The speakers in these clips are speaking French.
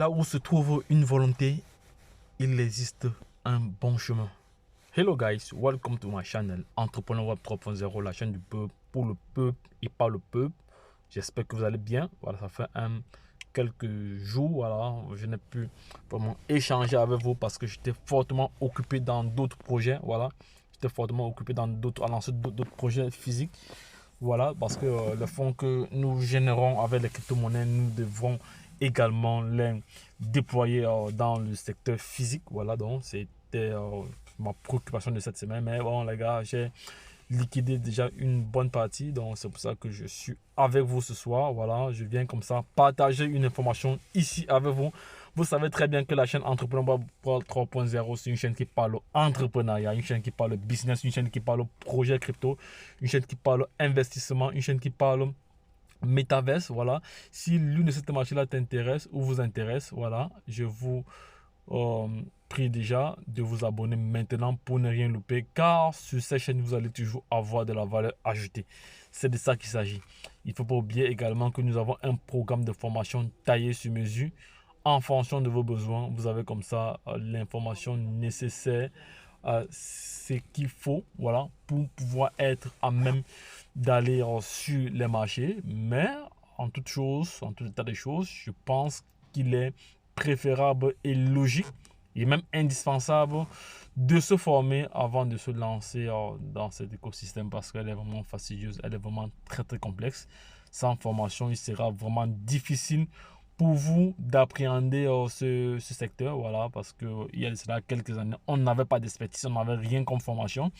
Là où se trouve une volonté, il existe un bon chemin. Hello guys, welcome to my channel Entrepreneur Web 3.0, la chaîne du peuple, pour le peuple et par le peuple. J'espère que vous allez bien. Voilà, ça fait quelques jours, voilà, je n'ai pu vraiment échanger avec vous parce que j'étais fortement occupé dans d'autres projets. Voilà, j'étais fortement occupé dans d'autres, à lancer d'autres projets physiques. Voilà, parce que les fonds que nous générons avec les crypto-monnaies, nous devons également les déployer dans le secteur physique. Voilà, donc c'était ma préoccupation de cette semaine. Mais bon, les gars, j'ai liquidé déjà une bonne partie. Donc, c'est pour ça que je suis avec vous ce soir. Voilà, je viens comme ça partager une information ici avec vous. Vous savez très bien que la chaîne Entrepreneur 3.0, c'est une chaîne qui parle entrepreneuriat, une chaîne qui parle business, une chaîne qui parle projet crypto, une chaîne qui parle investissement, une chaîne qui parle métaverse. Voilà. Si l'une de ces thématiques-là t'intéresse ou vous intéresse, voilà, je vous euh, prie déjà de vous abonner maintenant pour ne rien louper, car sur cette chaîne, vous allez toujours avoir de la valeur ajoutée. C'est de ça qu'il s'agit. Il ne faut pas oublier également que nous avons un programme de formation taillé sur mesure en fonction de vos besoins. Vous avez comme ça l'information nécessaire, ce qu'il faut, voilà, pour pouvoir être à même d'aller sur les marchés. Mais en toute chose, en tout état des choses, je pense qu'il est préférable et logique et même indispensable de se former avant de se lancer dans cet écosystème, parce qu'elle est vraiment fastidieuse, elle est vraiment très très complexe. Sans formation, il sera vraiment difficile pour vous d'appréhender ce secteur, voilà, parce qu'il y a cela quelques années, on n'avait pas d'expertise, on n'avait rien comme formation,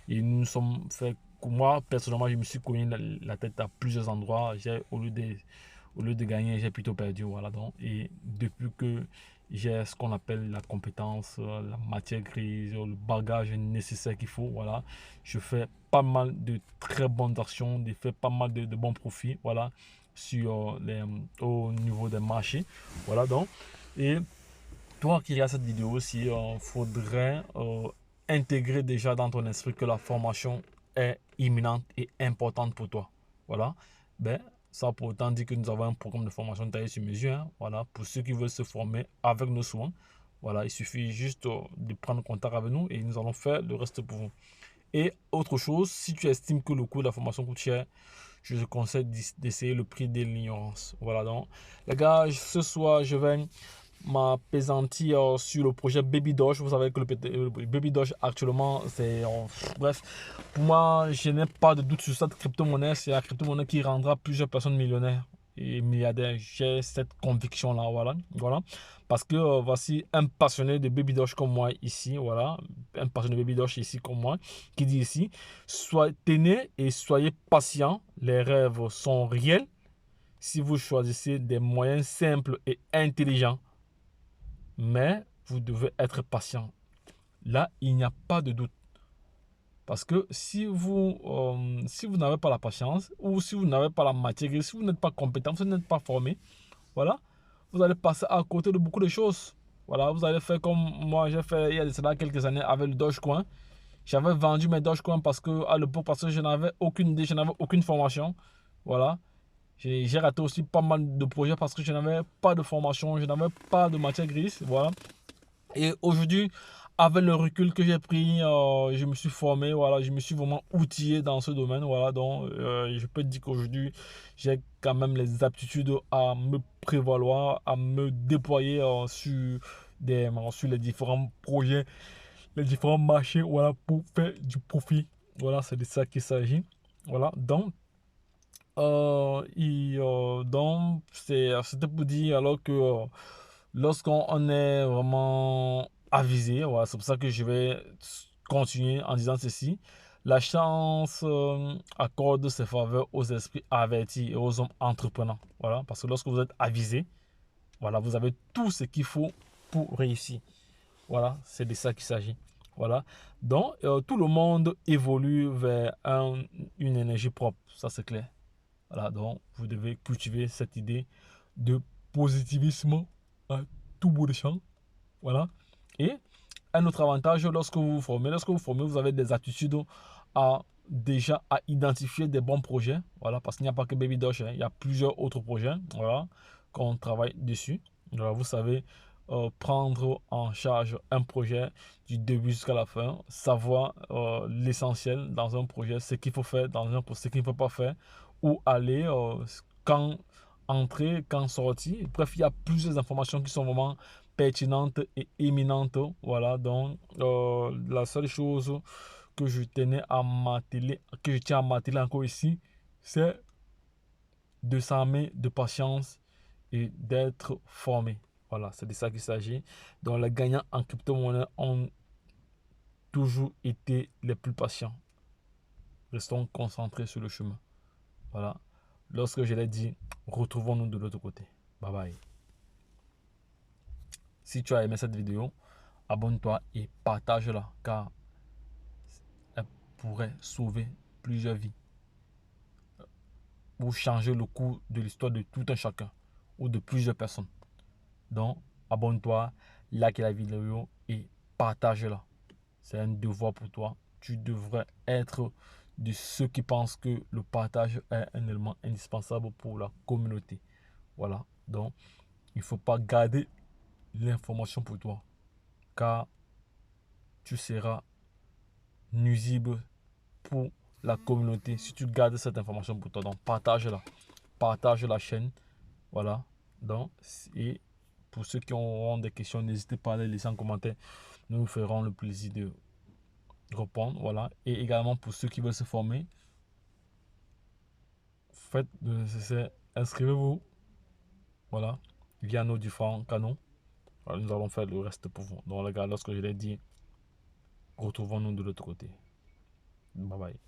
et nous sommes fait, moi personnellement, je me suis cogné la tête à plusieurs endroits. Au lieu de gagner, j'ai plutôt perdu, voilà. Donc, et depuis que j'ai ce qu'on appelle la compétence, la matière grise, le bagage nécessaire qu'il faut, voilà, je fais pas mal de très bonnes actions, je fais pas mal de bons profits, voilà, au niveau des marchés, voilà. Donc, et toi qui regardes cette vidéo aussi, il faudrait intégrer déjà dans ton esprit que la formation est imminente et importante pour toi. Voilà. Ben, ça pour autant dire que nous avons un programme de formation taillé sur mesure. Hein. Voilà. Pour ceux qui veulent se former avec nos soins, voilà, il suffit juste de prendre contact avec nous et nous allons faire le reste pour vous. Et autre chose, si tu estimes que le coût de la formation coûte cher, je te conseille d'essayer le prix de l'ignorance. Voilà, donc, les gars, ce soir, je vais m'apaisantir sur le projet Baby Doge. Vous savez que le Baby Doge, actuellement, c'est... bref, pour moi, je n'ai pas de doute sur cette crypto-monnaie. C'est la crypto-monnaie qui rendra plusieurs personnes millionnaires et milliardaires. J'ai cette conviction-là, voilà. Voilà. Parce que voici un passionné de Baby Doge comme moi ici, voilà. Un passionné de Baby Doge ici comme moi, qui dit ici, tenez et soyez patient. Les rêves sont réels si vous choisissez des moyens simples et intelligents. Mais vous devez être patient. Là, il n'y a pas de doute. Parce que si vous n'avez pas la patience, ou si vous n'avez pas la matière, si vous n'êtes pas compétent, si vous n'êtes pas formé, voilà, vous allez passer à côté de beaucoup de choses. Voilà, vous allez faire comme moi j'ai fait il y a de cela quelques années avec le Dogecoin. J'avais vendu mes Dogecoin parce que à l'époque, parce que je n'avais aucune idée, je n'avais aucune formation. Voilà. J'ai raté aussi pas mal de projets parce que je n'avais pas de formation, je n'avais pas de matière grise. Voilà. Et aujourd'hui, avec le recul que j'ai pris, je me suis formé, voilà, je me suis vraiment outillé dans ce domaine, voilà. Donc, je peux te dire qu'aujourd'hui, j'ai quand même les aptitudes à me prévaloir, à me déployer sur les différents projets, les différents marchés, voilà, pour faire du profit. Voilà, c'est de ça qu'il s'agit. Voilà, donc c'était pour dire alors que lorsqu'on est vraiment avisé, voilà, c'est pour ça que je vais continuer en disant ceci. La chance accorde ses faveurs aux esprits avertis et aux hommes entreprenants. Voilà, parce que lorsque vous êtes avisé, voilà, vous avez tout ce qu'il faut pour réussir. Voilà, c'est de ça qu'il s'agit. Voilà. Donc, tout le monde évolue vers une énergie propre. Ça, c'est clair. Voilà, donc vous devez cultiver cette idée de positivisme à tout bout de champ. Voilà. Et un autre avantage, lorsque vous formez, vous avez des attitudes à déjà à identifier des bons projets. Voilà, parce qu'il n'y a pas que Baby Doge, hein, il y a plusieurs autres projets. Voilà, qu'on travaille dessus. Voilà, vous savez, prendre en charge un projet du début jusqu'à la fin, savoir l'essentiel dans un projet, ce qu'il faut faire dans un projet, ce qu'il ne faut pas faire, où aller, quand entrer, quand sortir. Bref, il y a plusieurs informations qui sont vraiment pertinentes et éminentes. Voilà, donc la seule chose que je tenais à m'atteler, que je tiens à m'atteler encore ici, c'est de s'armer de patience et d'être formé. Voilà, c'est de ça qu'il s'agit. Donc les gagnants en crypto-monnaie ont toujours été les plus patients. Restons concentrés sur le chemin. Voilà. Lorsque je l'ai dit, retrouvons-nous de l'autre côté. Bye bye. Si tu as aimé cette vidéo, abonne-toi et partage-la car elle pourrait sauver plusieurs vies ou changer le cours de l'histoire de tout un chacun ou de plusieurs personnes. Donc, abonne-toi, like la vidéo et partage-la. C'est un devoir pour toi. Tu devrais être de ceux qui pensent que le partage est un élément indispensable pour la communauté. Voilà. Donc, il ne faut pas garder l'information pour toi, car tu seras nuisible pour la communauté si tu gardes cette information pour toi. Donc, partage-la. Partage la chaîne. Voilà. Donc, et pour ceux qui auront des questions, n'hésitez pas à les laisser en commentaire. Nous nous ferons le plaisir de répondre. Voilà. Et également pour ceux qui veulent se former, faites le nécessaire. Inscrivez-vous. Voilà. Via nos différents canaux. Voilà, nous allons faire le reste pour vous. Donc, les gars, lorsque je l'ai dit, retrouvons-nous de l'autre côté. Bye bye.